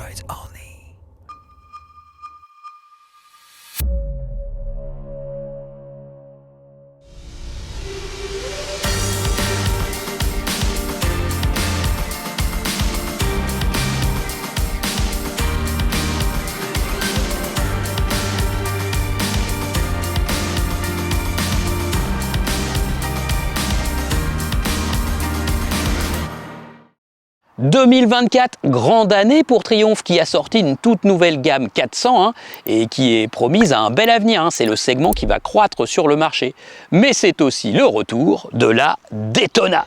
rides only. 2024, grande année pour Triumph qui a sorti une toute nouvelle gamme 400 et qui est promise à un bel avenir. C'est le segment qui va croître sur le marché. Mais c'est aussi le retour de la Daytona.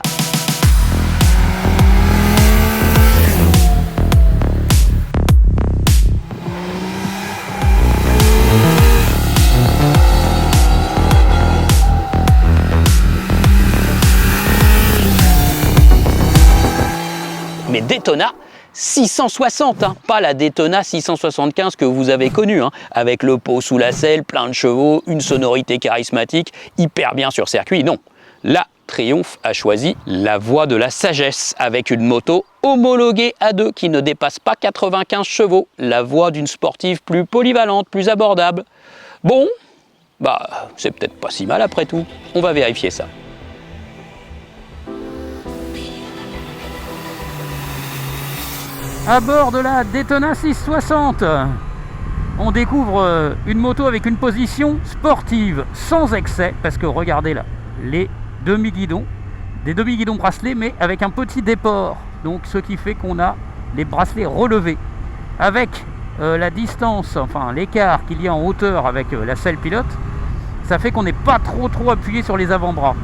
Mais Daytona 660, pas la Daytona 675 que vous avez connue, avec le pot sous la selle, plein de chevaux, une sonorité charismatique, hyper bien sur circuit. Non, là, Triumph a choisi la voie de la sagesse, avec une moto homologuée A2 qui ne dépasse pas 95 chevaux, la voie d'une sportive plus polyvalente, plus abordable. Bon, c'est peut-être pas si mal après tout, on va vérifier ça. À bord de la Daytona 660, on découvre une moto avec une position sportive sans excès, parce que regardez là, les demi-guidons, des demi-guidons bracelets, mais avec un petit déport, donc ce qui fait qu'on a les bracelets relevés, avec la distance, enfin l'écart qu'il y a en hauteur avec la selle pilote, ça fait qu'on n'est pas trop appuyé sur les avant-bras.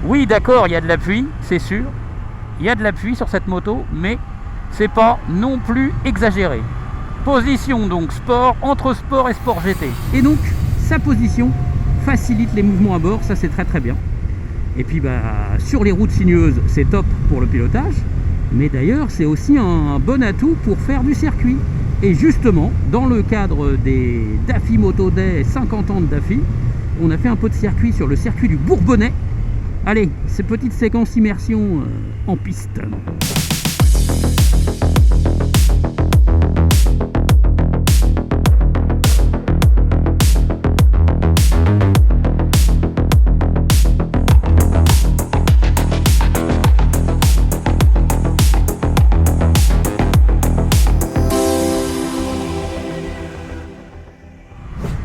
Oui, d'accord, il y a de l'appui, c'est sûr, il y a de l'appui sur cette moto, mais c'est pas non plus exagéré. Position donc sport, entre sport et sport GT. Et donc sa position facilite les mouvements à bord, ça c'est très bien. Et puis sur les routes sinueuses, c'est top pour le pilotage, mais d'ailleurs c'est aussi un bon atout pour faire du circuit. Et justement, dans le cadre des Daffy Moto Day, 50 ans de Daffy, on a fait un peu de circuit sur le circuit du Bourbonnais. Allez, ces petites séquences immersion en piste.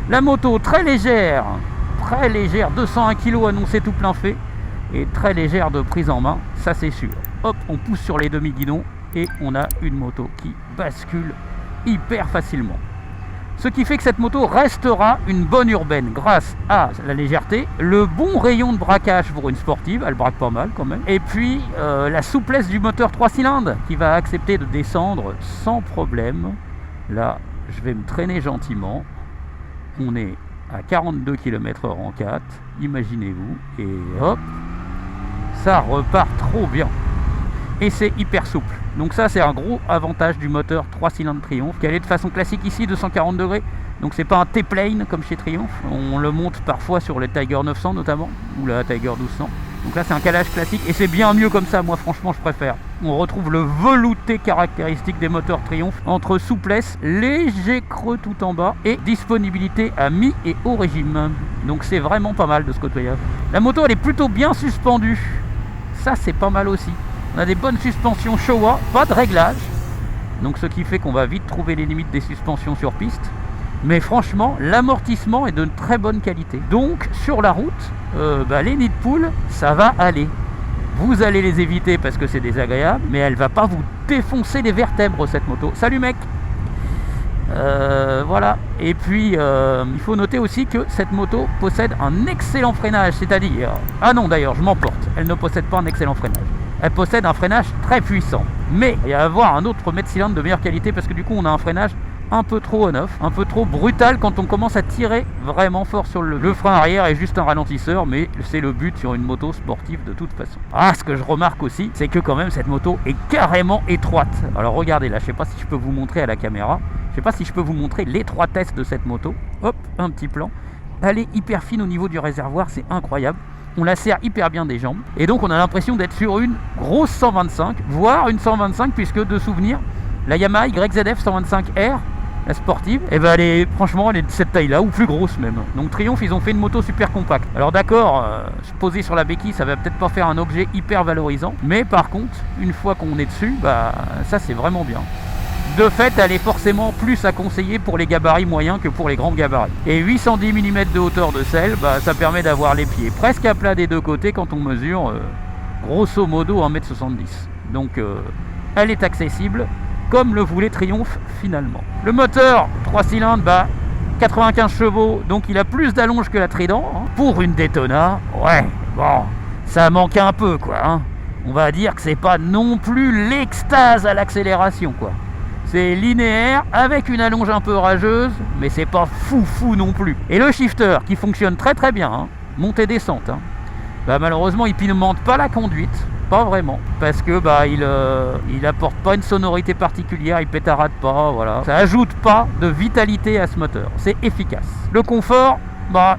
La moto très légère, 201 kg annoncé tout plein fait, et très légère de prise en main, ça c'est sûr. Hop, on pousse sur les demi-guidons et on a une moto qui bascule hyper facilement. Ce qui fait que cette moto restera une bonne urbaine grâce à la légèreté, le bon rayon de braquage pour une sportive, elle braque pas mal quand même, et puis la souplesse du moteur 3 cylindres qui va accepter de descendre sans problème. Là, je vais me traîner gentiment. On est à 42 km/h en 4, imaginez-vous, et hop, ça repart trop bien. Et c'est hyper souple. Donc ça, c'est un gros avantage du moteur 3 cylindres Triumph, qui est de façon classique ici, 240 degrés. Donc c'est pas un T-plane comme chez Triumph. On le monte parfois sur les Tiger 900 notamment, ou la Tiger 1200. Donc là, c'est un calage classique, et c'est bien mieux comme ça. Moi, franchement, je préfère. On retrouve le velouté caractéristique des moteurs Triumph, entre souplesse, léger creux tout en bas, et disponibilité à mi et haut régime. Donc c'est vraiment pas mal de ce côté-là. La moto, elle est plutôt bien suspendue. Ça, c'est pas mal aussi. On a des bonnes suspensions Showa, pas de réglage. Donc ce qui fait qu'on va vite trouver les limites des suspensions sur piste. Mais franchement, l'amortissement est de très bonne qualité. Donc sur la route, les nids de poule, ça va aller. Vous allez les éviter parce que c'est désagréable, mais elle va pas vous défoncer les vertèbres cette moto. Salut mec. Voilà. Et puis il faut noter aussi que cette moto possède un excellent freinage, c'est-à-dire... Ah non d'ailleurs, je m'emporte. Elle ne possède pas un excellent freinage. Elle possède un freinage très puissant. Mais il va y avoir un autre mètre cylindre de meilleure qualité parce que du coup on a un freinage un peu trop on-off, un peu trop brutal quand on commence à tirer vraiment fort sur le frein arrière est juste un ralentisseur, mais c'est le but sur une moto sportive de toute façon. Ah, ce que je remarque aussi, c'est que quand même cette moto est carrément étroite. Alors regardez là, je sais pas si je peux vous montrer à la caméra, je sais pas si je peux vous montrer l'étroitesse de cette moto. Hop, un petit plan. Elle est hyper fine au niveau du réservoir, c'est incroyable. On la serre hyper bien des jambes, et donc on a l'impression d'être sur une grosse 125, voire une 125, puisque de souvenir, La Yamaha YZF 125R, la sportive, et ben franchement elle est de cette taille là, ou plus grosse même. Donc Triumph, ils ont fait une moto super compacte. Alors d'accord, se poser sur la béquille, ça va peut-être pas faire un objet hyper valorisant, mais par contre, une fois qu'on est dessus, bah ça c'est vraiment bien. De fait, elle est forcément plus à conseiller pour les gabarits moyens que pour les grands gabarits. Et 810 mm de hauteur de selle, bah, ça permet d'avoir les pieds presque à plat des deux côtés quand on mesure grosso modo 1m70. Donc elle est accessible comme le voulait Triumph finalement. Le moteur 3 cylindres, 95 chevaux, donc il a plus d'allonge que la Trident. Hein. Pour une Daytona, ouais, bon, ça manque un peu quoi. Hein. On va dire que c'est pas non plus l'extase à l'accélération quoi. C'est linéaire avec une allonge un peu rageuse, mais c'est pas fou non plus. Et le shifter qui fonctionne très très bien, hein, montée-descente, hein, malheureusement il pimente pas la conduite, pas vraiment, parce que il apporte pas une sonorité particulière, il pétarade pas, voilà. Ça ajoute pas de vitalité à ce moteur, c'est efficace. Le confort,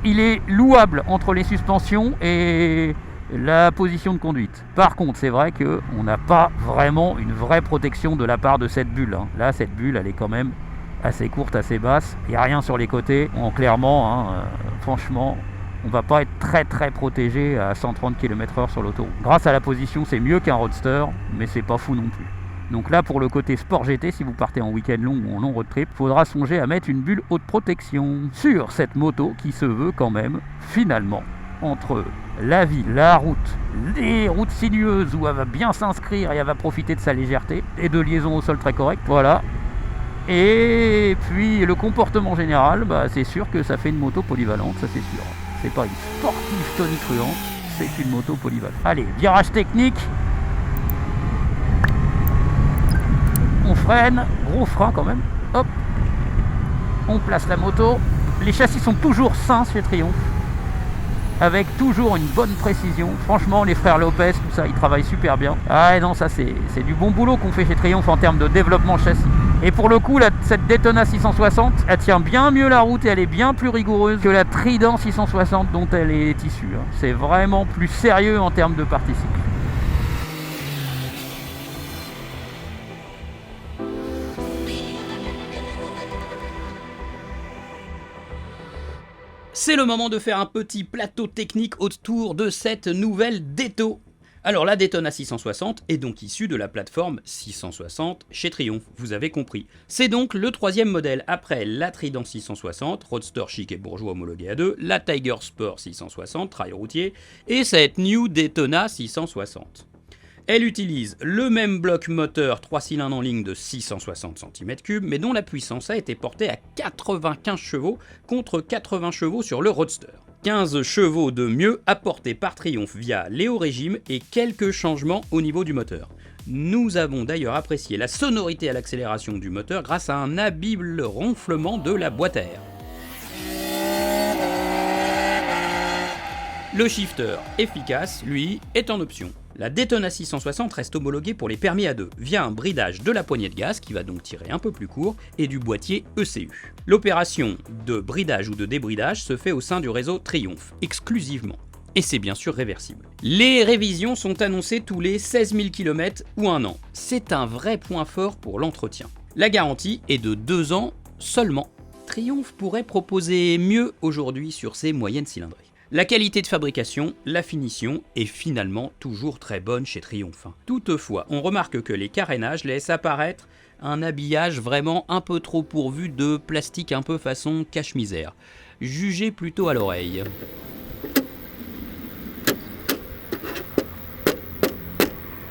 il est louable entre les suspensions et la position de conduite. Par contre, c'est vrai qu'on n'a pas vraiment une vraie protection de la part de cette bulle. Hein. Là, cette bulle, elle est quand même assez courte, assez basse. Il n'y a rien sur les côtés. Bon, clairement, franchement, on ne va pas être très très protégé à 130 km/h sur l'autoroute. Grâce à la position, c'est mieux qu'un roadster, mais c'est pas fou non plus. Donc là, pour le côté sport GT, si vous partez en week-end long ou en long road trip, il faudra songer à mettre une bulle haute protection sur cette moto qui se veut quand même, finalement, entre la ville, la route, les routes sinueuses où elle va bien s'inscrire et elle va profiter de sa légèreté et de liaison au sol très correcte, voilà. Et puis le comportement général, c'est sûr que ça fait une moto polyvalente, ça c'est sûr. C'est pas une sportive tonitruante, c'est une moto polyvalente. Allez, virage technique. On freine, gros frein quand même. Hop, on place la moto. Les châssis sont toujours sains chez Triumph, avec toujours une bonne précision. Franchement, les frères Lopez, tout ça, ils travaillent super bien. Ah non, ça c'est du bon boulot qu'on fait chez Triumph en termes de développement châssis. Et pour le coup, cette Daytona 660, elle tient bien mieux la route et elle est bien plus rigoureuse que la Trident 660 dont elle est issue. C'est vraiment plus sérieux en termes de partie cycle. C'est le moment de faire un petit plateau technique autour de cette nouvelle Dayto. Alors la Daytona 660 est donc issue de la plateforme 660 chez Triumph, vous avez compris. C'est donc le troisième modèle après la Trident 660, roadster chic et bourgeois homologué à 2, la Tiger Sport 660, trail routier, et cette New Daytona 660. Elle utilise le même bloc moteur 3 cylindres en ligne de 660 cm3, mais dont la puissance a été portée à 95 chevaux contre 80 chevaux sur le Roadster. 15 chevaux de mieux apportés par Triumph via Léo Régime et quelques changements au niveau du moteur. Nous avons d'ailleurs apprécié la sonorité à l'accélération du moteur grâce à un habile ronflement de la boîte à air. Le shifter efficace, lui, est en option. La Daytona 660 reste homologuée pour les permis à 2 via un bridage de la poignée de gaz qui va donc tirer un peu plus court et du boîtier ECU. L'opération de bridage ou de débridage se fait au sein du réseau Triumph, exclusivement. Et c'est bien sûr réversible. Les révisions sont annoncées tous les 16 000 km ou 1 an. C'est un vrai point fort pour l'entretien. La garantie est de 2 ans seulement. Triumph pourrait proposer mieux aujourd'hui sur ses moyennes cylindrées. La qualité de fabrication, la finition est finalement toujours très bonne chez Triumph. Toutefois, on remarque que les carénages laissent apparaître un habillage vraiment un peu trop pourvu de plastique un peu façon cache-misère. Jugez plutôt à l'oreille.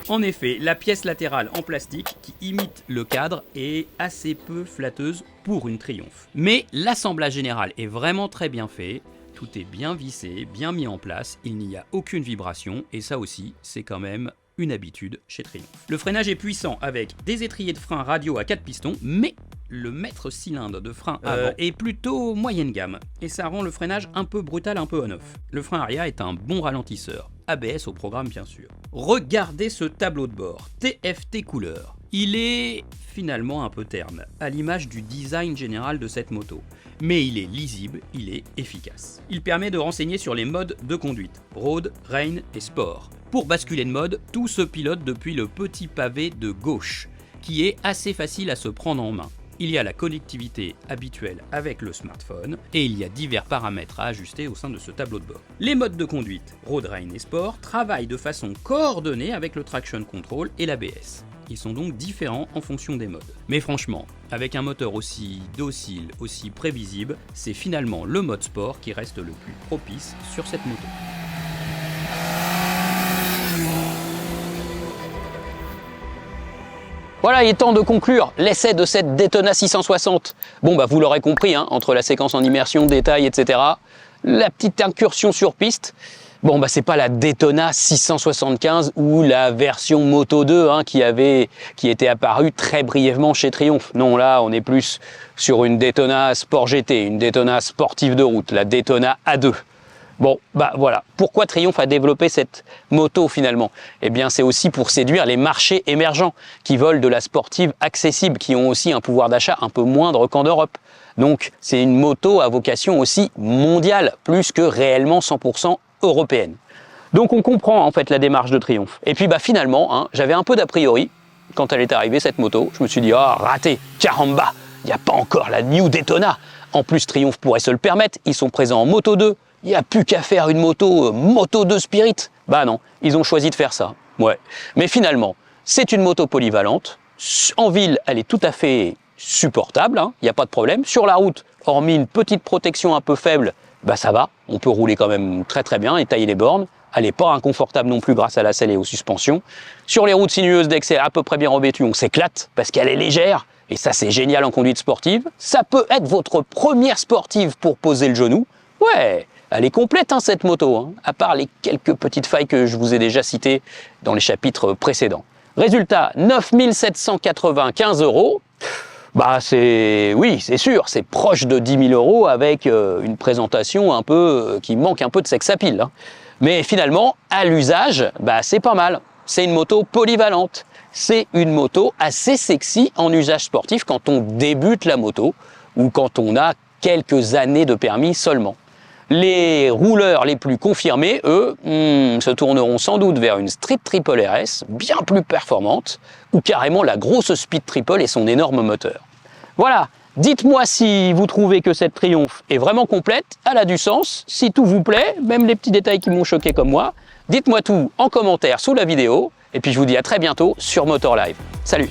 En effet, la pièce latérale en plastique qui imite le cadre est assez peu flatteuse pour une Triumph. Mais l'assemblage général est vraiment très bien fait. Tout est bien vissé, bien mis en place, il n'y a aucune vibration, et ça aussi, c'est quand même une habitude chez Triumph. Le freinage est puissant avec des étriers de frein radio à 4 pistons, mais le mètre cylindre de frein avant est plutôt moyenne gamme, et ça rend le freinage un peu brutal, un peu on-off. Le frein arrière est un bon ralentisseur, ABS au programme bien sûr. Regardez ce tableau de bord, TFT couleur. Il est finalement un peu terne, à l'image du design général de cette moto. Mais il est lisible, il est efficace. Il permet de renseigner sur les modes de conduite, road, rain et sport. Pour basculer de mode, tout se pilote depuis le petit pavé de gauche. qui est assez facile à se prendre en main. Il y a la connectivité habituelle avec le smartphone et il y a divers paramètres à ajuster au sein de ce tableau de bord. Les modes de conduite Road Rain et Sport travaillent de façon coordonnée avec le Traction Control et l'ABS. Ils sont donc différents en fonction des modes. Mais franchement, avec un moteur aussi docile, aussi prévisible, c'est finalement le mode sport qui reste le plus propice sur cette moto. Voilà, il est temps de conclure l'essai de cette Daytona 660. Bon, bah vous l'aurez compris, hein, entre la séquence en immersion, détail, etc., la petite incursion sur piste, bon, bah c'est pas la Daytona 675 ou la version Moto 2 hein, qui était apparue très brièvement chez Triumph. Non, là, on est plus sur une Daytona Sport GT, une Daytona sportive de route, la Daytona A2. Bon, bah voilà. Pourquoi Triumph a développé cette moto finalement? Eh bien, c'est aussi pour séduire les marchés émergents qui veulent de la sportive accessible, qui ont aussi un pouvoir d'achat un peu moindre qu'en Europe. Donc, c'est une moto à vocation aussi mondiale, plus que réellement 100% européenne. Donc, on comprend en fait la démarche de Triumph. Et puis, bah finalement, hein, j'avais un peu d'a priori quand elle est arrivée cette moto. Je me suis dit, ah, raté, caramba, il n'y a pas encore la New Daytona. En plus, Triumph pourrait se le permettre. Ils sont présents en Moto 2. Il n'y a plus qu'à faire une moto Moto 2 Spirit. Bah non, ils ont choisi de faire ça. Ouais. Mais finalement, c'est une moto polyvalente. En ville, elle est tout à fait supportable, hein, il n'y a pas de problème. Sur la route, hormis une petite protection un peu faible, bah ça va. On peut rouler quand même très très bien et tailler les bornes. Elle n'est pas inconfortable non plus grâce à la selle et aux suspensions. Sur les routes sinueuses, dès que c'est à peu près bien revêtu, on s'éclate parce qu'elle est légère. Et ça, c'est génial en conduite sportive. Ça peut être votre première sportive pour poser le genou. Ouais, elle est complète hein, cette moto, hein, à part les quelques petites failles que je vous ai déjà citées dans les chapitres précédents. Résultat, 9 795 €. Bah oui, c'est sûr, c'est proche de 10 000 € avec une présentation un peu qui manque un peu de sex appeal. Hein. Mais finalement, à l'usage, bah c'est pas mal. C'est une moto polyvalente. C'est une moto assez sexy en usage sportif quand on débute la moto ou quand on a quelques années de permis seulement. Les rouleurs les plus confirmés, eux, se tourneront sans doute vers une Street Triple RS, bien plus performante, ou carrément la grosse Speed Triple et son énorme moteur. Voilà, dites-moi si vous trouvez que cette Triumph est vraiment complète, elle a du sens, si tout vous plaît, même les petits détails qui m'ont choqué comme moi, dites-moi tout en commentaire sous la vidéo, et puis je vous dis à très bientôt sur Motor Live. Salut!